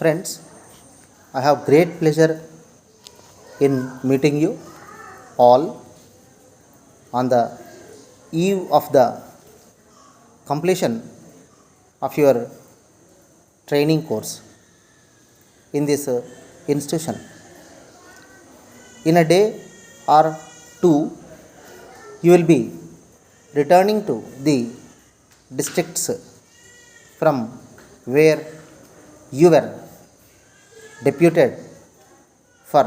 Friends, I have great pleasure in meeting you all on the eve of the completion of your training course in this institution. In a day or two, you will be returning to the districts from where you were deputed for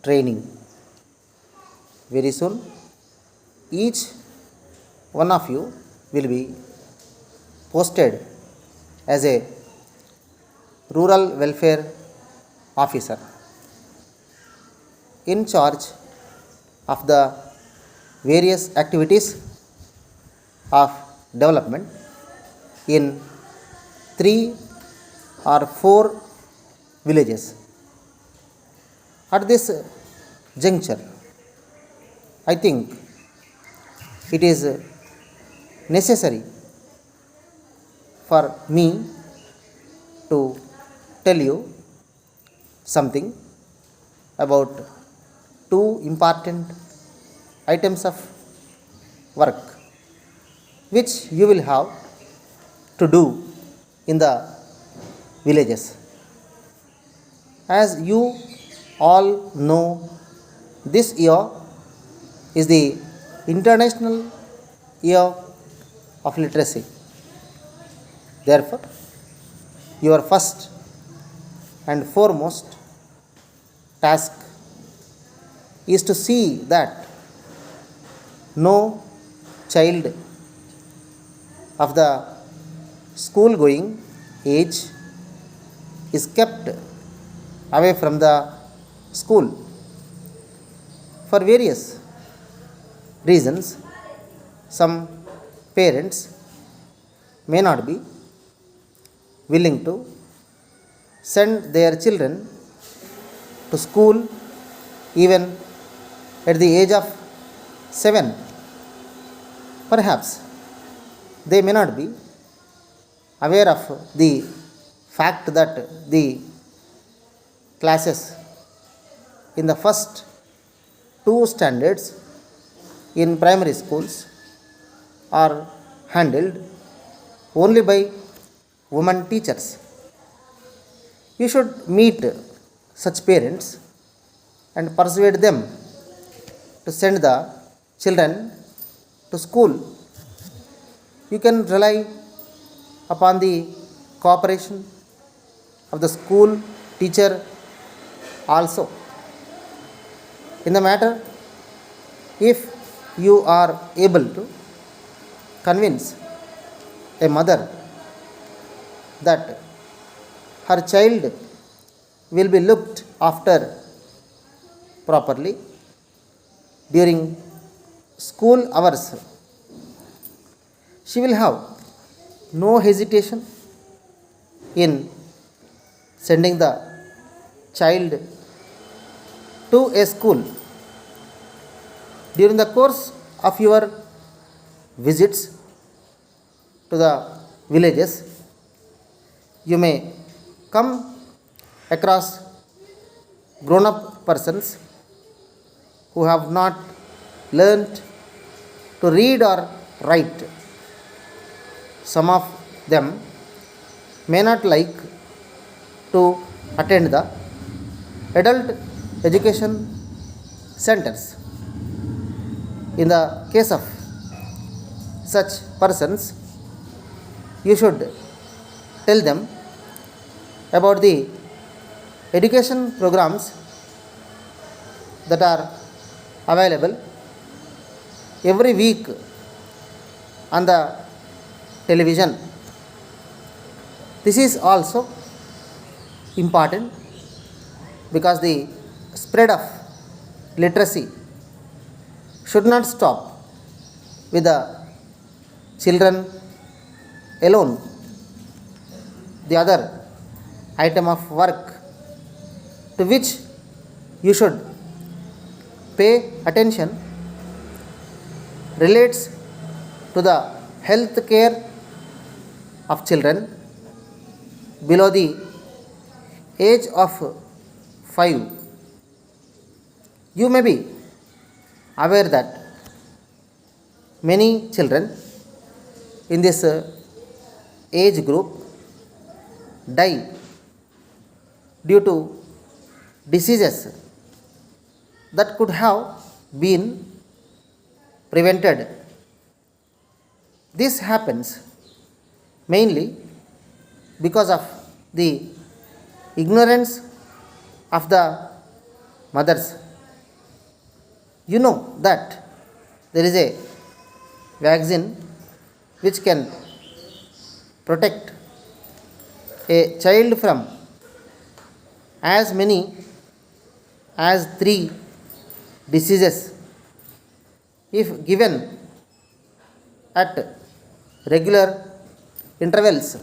training. Very soon, each one of you will be posted as a rural welfare officer in charge of the various activities of development in 3 or 4 villages. At this juncture, I think it is necessary for me to tell you something about two important items of work which you will have to do in the villages. As you all know, this year is the International Year of Literacy. Therefore, your first and foremost task is to see that no child of the school going age is kept away from the school for various reasons. Some parents may not be willing to send their children to school even at the age of 7. Perhaps they may not be aware of the fact that the classes in the first 2 standards in primary schools are handled only by women teachers. You should meet such parents and persuade them to send the children to school. You can rely upon the cooperation of the school teacher also. In the matter, if you are able to convince a mother that her child will be looked after properly during school hours, she will have no hesitation in sending the child to a school. During the course of your visits to the villages, you may come across grown-up persons who have not learnt to read or write. Some of them may not like to attend the adult education centers. In the case of such persons, you should tell them about the education programs that are available every week on the television. This is also important because the spread of literacy should not stop with the children alone. The other item of work to which you should pay attention relates to the health care of children below the age of 5, you may be aware that many children in this age group die due to diseases that could have been prevented. This happens mainly because of the ignorance of the mothers. You know that there is a vaccine which can protect a child from as many as 3 diseases if given at regular intervals.